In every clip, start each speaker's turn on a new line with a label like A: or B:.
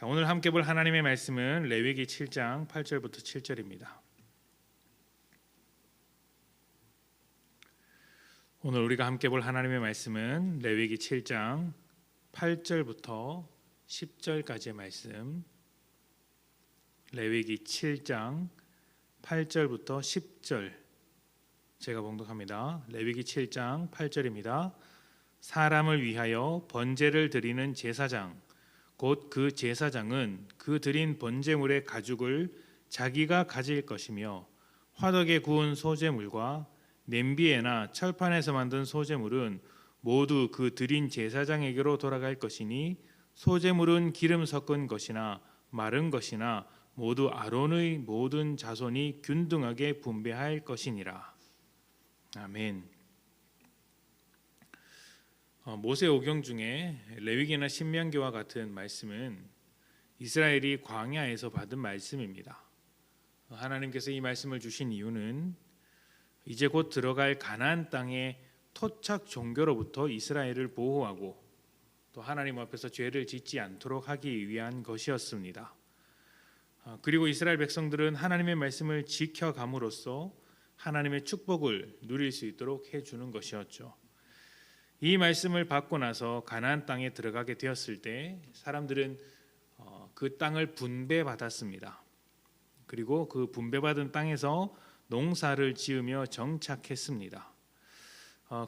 A: 자, 오늘 함께 볼 하나님의 말씀은 레위기 7장 8절부터 7절입니다. 오늘 우리가 함께 볼 하나님의 말씀은 레위기 7장 8절부터 10절까지의 말씀. 레위기 7장 8절부터 10절 제가 봉독합니다. 레위기 7장 8절입니다. 사람을 위하여 번제를 드리는 제사장 곧 그 제사장은 그 드린 번제물의 가죽을 자기가 가질 것이며 화덕에 구운 소제물과 냄비에나 철판에서 만든 소제물은 모두 그 드린 제사장에게로 돌아갈 것이니 소제물은 기름 섞은 것이나 마른 것이나 모두 아론의 모든 자손이 균등하게 분배할 것이니라. 아멘. 모세오경 중에 레위기나 신명기와 같은 말씀은 이스라엘이 광야에서 받은 말씀입니다. 하나님께서 이 말씀을 주신 이유는 이제 곧 들어갈 가나안 땅의 토착 종교로부터 이스라엘을 보호하고 또 하나님 앞에서 죄를 짓지 않도록 하기 위한 것이었습니다. 그리고 이스라엘 백성들은 하나님의 말씀을 지켜감으로써 하나님의 축복을 누릴 수 있도록 해주는 것이었죠. 이 말씀을 받고 나서 가나안 땅에 들어가게 되었을 때 사람들은 그 땅을 분배받았습니다. 그리고 그 분배받은 땅에서 농사를 지으며 정착했습니다.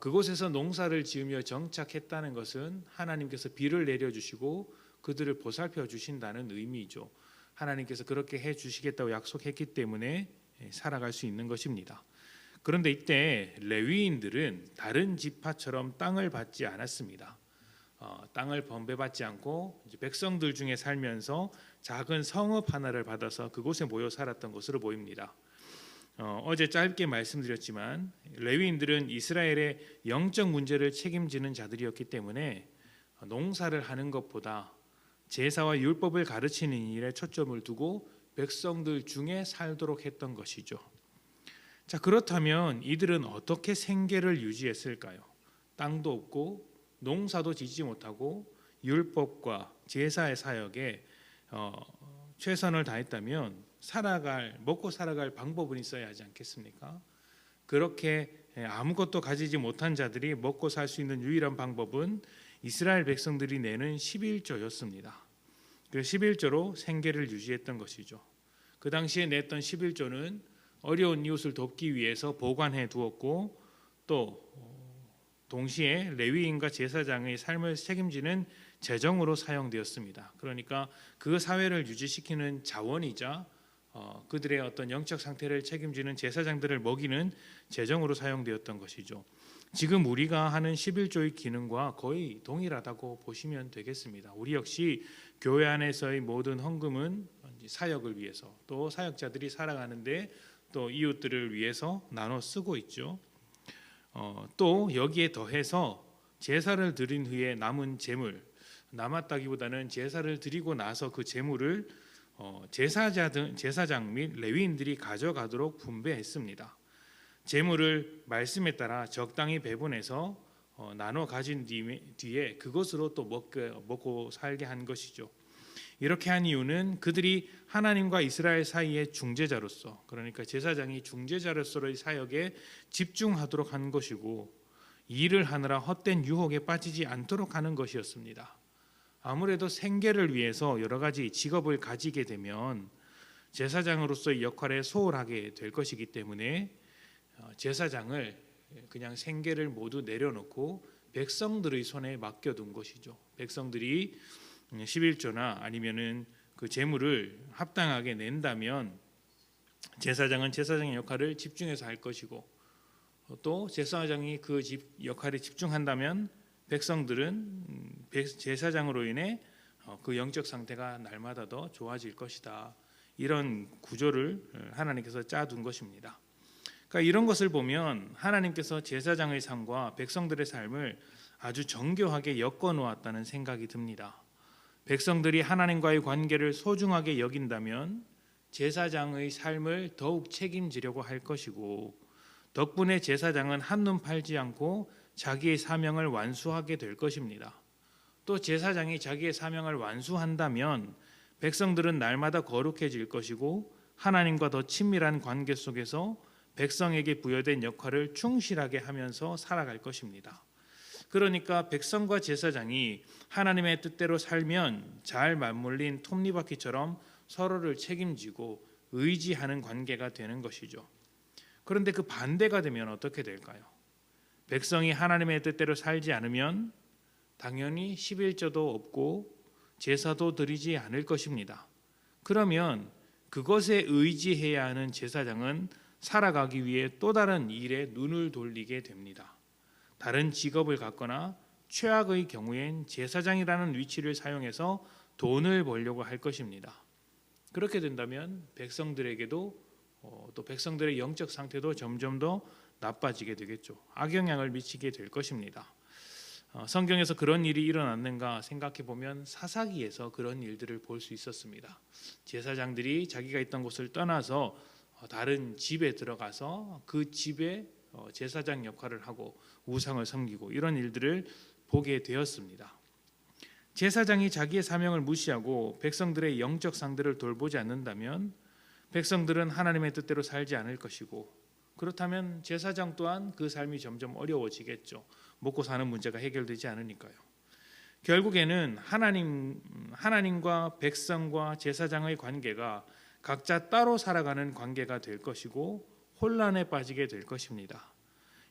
A: 그곳에서 농사를 지으며 정착했다는 것은 하나님께서 비를 내려주시고 그들을 보살펴 주신다는 의미죠. 하나님께서 그렇게 해주시겠다고 약속했기 때문에 살아갈 수 있는 것입니다. 그런데 이때 레위인들은 다른 지파처럼 땅을 받지 않았습니다. 땅을 분배받지 않고 백성들 중에 살면서 작은 성읍 하나를 받아서 그곳에 모여 살았던 것으로 보입니다. 어제 짧게 말씀드렸지만 레위인들은 이스라엘의 영적 문제를 책임지는 자들이었기 때문에 농사를 하는 것보다 제사와 율법을 가르치는 일에 초점을 두고 백성들 중에 살도록 했던 것이죠. 자, 그렇다면 이들은 어떻게 생계를 유지했을까요? 땅도 없고 농사도 짓지 못하고 율법과 제사의 사역에 최선을 다했다면 먹고 살아갈 방법은 있어야 하지 않겠습니까? 그렇게 아무것도 가지지 못한 자들이 먹고 살 수 있는 유일한 방법은 이스라엘 백성들이 내는 11조였습니다. 그 11조로 생계를 유지했던 것이죠. 그 당시에 냈던 11조는 어려운 이웃을 돕기 위해서 보관해 두었고 또 동시에 레위인과 제사장의 삶을 책임지는 재정으로 사용되었습니다. 그러니까 그 사회를 유지시키는 자원이자 그들의 어떤 영적 상태를 책임지는 제사장들을 먹이는 재정으로 사용되었던 것이죠. 지금 우리가 하는 11조의 기능과 거의 동일하다고 보시면 되겠습니다. 우리 역시 교회 안에서의 모든 헌금은 사역을 위해서 또 사역자들이 살아가는데 또 이웃들을 위해서 나눠 쓰고 있죠. 또 여기에 더해서 제사를 드린 후에 남은 재물, 남았다기보다는 제사를 드리고 나서 그 재물을 제사장 및 레위인들이 가져가도록 분배했습니다. 재물을 말씀에 따라 적당히 배분해서 나눠 가진 뒤에 그것으로 또 먹고 살게 한 것이죠. 이렇게 한 이유는 그들이 하나님과 이스라엘 사이의 중재자로서, 그러니까 제사장이 중재자로서의 사역에 집중하도록 한 것이고 일을 하느라 헛된 유혹에 빠지지 않도록 하는 것이었습니다. 아무래도 생계를 위해서 여러 가지 직업을 가지게 되면 제사장으로서의 역할에 소홀하게 될 것이기 때문에 제사장을 그냥 생계를 모두 내려놓고 백성들의 손에 맡겨둔 것이죠. 백성들이 11조나 아니면은 그 재물을 합당하게 낸다면 제사장은 제사장의 역할을 집중해서 할 것이고 또 제사장이 그 역할에 집중한다면 백성들은 제사장으로 인해 그 영적 상태가 날마다 더 좋아질 것이다. 이런 구조를 하나님께서 짜둔 것입니다. 그러니까 이런 것을 보면 하나님께서 제사장의 삶과 백성들의 삶을 아주 정교하게 엮어 놓았다는 생각이 듭니다. 백성들이 하나님과의 관계를 소중하게 여긴다면 제사장의 삶을 더욱 책임지려고 할 것이고 덕분에 제사장은 한눈 팔지 않고 자기의 사명을 완수하게 될 것입니다. 또 제사장이 자기의 사명을 완수한다면 백성들은 날마다 거룩해질 것이고 하나님과 더 친밀한 관계 속에서 백성에게 부여된 역할을 충실하게 하면서 살아갈 것입니다. 그러니까 백성과 제사장이 하나님의 뜻대로 살면 잘 맞물린 톱니바퀴처럼 서로를 책임지고 의지하는 관계가 되는 것이죠. 그런데 그 반대가 되면 어떻게 될까요? 백성이 하나님의 뜻대로 살지 않으면 당연히 11조도 없고 제사도 드리지 않을 것입니다. 그러면 그것에 의지해야 하는 제사장은 살아가기 위해 또 다른 일에 눈을 돌리게 됩니다. 다른 직업을 갖거나 최악의 경우엔 제사장이라는 위치를 사용해서 돈을 벌려고 할 것입니다. 그렇게 된다면 백성들에게도 또 백성들의 영적 상태도 점점 더 나빠지게 되겠죠. 악영향을 미치게 될 것입니다. 성경에서 그런 일이 일어났는가 생각해 보면 사사기에서 그런 일들을 볼 수 있었습니다. 제사장들이 자기가 있던 곳을 떠나서 다른 집에 들어가서 그 집에 제사장 역할을 하고 우상을 섬기고 이런 일들을 보게 되었습니다. 제사장이 자기의 사명을 무시하고 백성들의 영적 상태를 돌보지 않는다면 백성들은 하나님의 뜻대로 살지 않을 것이고, 그렇다면 제사장 또한 그 삶이 점점 어려워지겠죠. 먹고 사는 문제가 해결되지 않으니까요. 결국에는 하나님과 백성과 제사장의 관계가 각자 따로 살아가는 관계가 될 것이고 혼란에 빠지게 될 것입니다.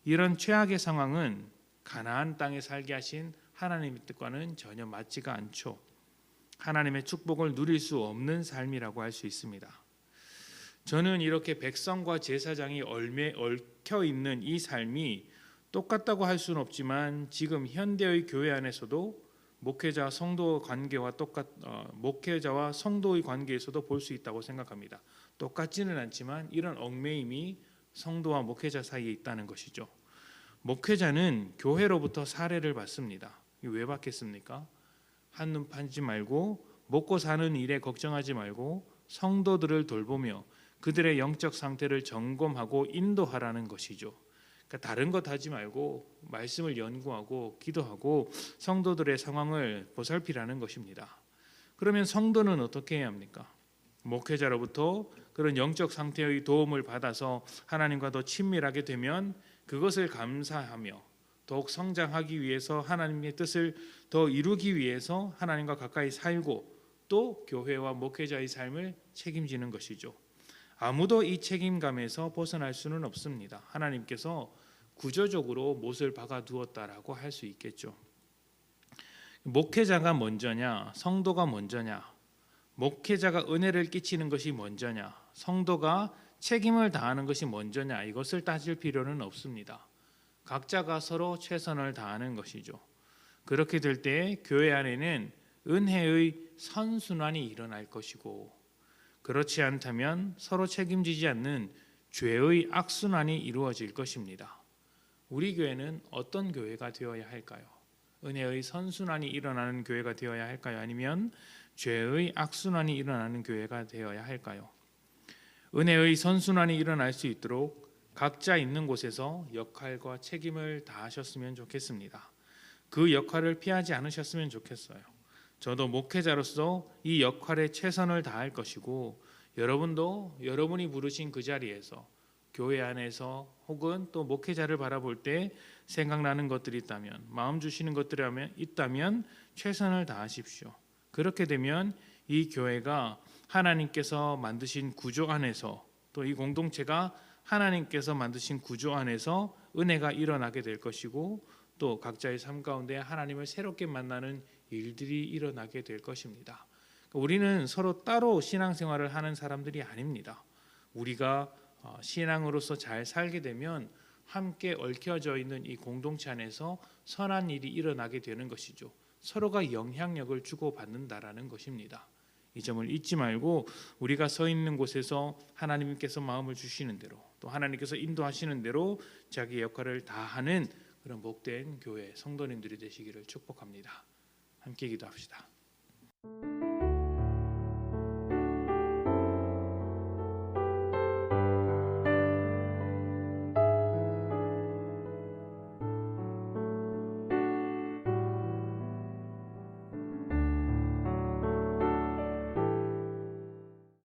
A: 이런 최악의 상황은 가나안 땅에 살게 하신 하나님의 뜻과는 전혀 맞지가 않죠. 하나님의 축복을 누릴 수 없는 삶이라고 할 수 있습니다. 저는 이렇게 백성과 제사장이 얽혀 있는 이 삶이 똑같다고 할 수는 없지만 지금 현대의 교회 안에서도 목회자와 성도의 관계에서도 볼 수 있다고 생각합니다. 똑같지는 않지만 이런 얽매임이 성도와 목회자 사이에 있다는 것이죠. 목회자는 교회로부터 사례를 받습니다. 왜 받겠습니까? 한눈 팔지 말고 먹고 사는 일에 걱정하지 말고 성도들을 돌보며 그들의 영적 상태를 점검하고 인도하라는 것이죠. 그러니까 다른 것 하지 말고 말씀을 연구하고 기도하고 성도들의 상황을 보살피라는 것입니다. 그러면 성도는 어떻게 해야 합니까? 목회자로부터 그런 영적 상태의 도움을 받아서 하나님과 더 친밀하게 되면 그것을 감사하며 더욱 성장하기 위해서 하나님의 뜻을 더 이루기 위해서 하나님과 가까이 살고 또 교회와 목회자의 삶을 책임지는 것이죠. 아무도 이 책임감에서 벗어날 수는 없습니다. 하나님께서 구조적으로 못을 박아 두었다라고 할 수 있겠죠. 목회자가 먼저냐, 성도가 먼저냐, 목회자가 은혜를 끼치는 것이 먼저냐, 성도가 책임을 다하는 것이 먼저냐, 이것을 따질 필요는 없습니다. 각자가 서로 최선을 다하는 것이죠. 그렇게 될 때 교회 안에는 은혜의 선순환이 일어날 것이고, 그렇지 않다면 서로 책임지지 않는 죄의 악순환이 이루어질 것입니다. 우리 교회는 어떤 교회가 되어야 할까요? 은혜의 선순환이 일어나는 교회가 되어야 할까요? 아니면 죄의 악순환이 일어나는 교회가 되어야 할까요? 은혜의 선순환이 일어날 수 있도록 각자 있는 곳에서 역할과 책임을 다하셨으면 좋겠습니다. 그 역할을 피하지 않으셨으면 좋겠어요. 저도 목회자로서 이 역할에 최선을 다할 것이고 여러분도 여러분이 부르신 그 자리에서 교회 안에서 혹은 또 목회자를 바라볼 때 생각나는 것들이 있다면, 마음 주시는 것들이 있다면 최선을 다하십시오. 그렇게 되면 이 교회가 하나님께서 만드신 구조 안에서, 또 이 공동체가 하나님께서 만드신 구조 안에서 은혜가 일어나게 될 것이고 또 각자의 삶 가운데 하나님을 새롭게 만나는 일들이 일어나게 될 것입니다. 우리는 서로 따로 신앙생활을 하는 사람들이 아닙니다. 우리가 신앙으로서 잘 살게 되면 함께 얽혀져 있는 이 공동체 안에서 선한 일이 일어나게 되는 것이죠. 서로가 영향력을 주고받는다라는 것입니다. 이 점을 잊지 말고 우리가 서 있는 곳에서 하나님께서 마음을 주시는 대로, 또 하나님께서 인도하시는 대로 자기 역할을 다하는 그런 복된 교회 성도님들이 되시기를 축복합니다. 함께 기도합시다.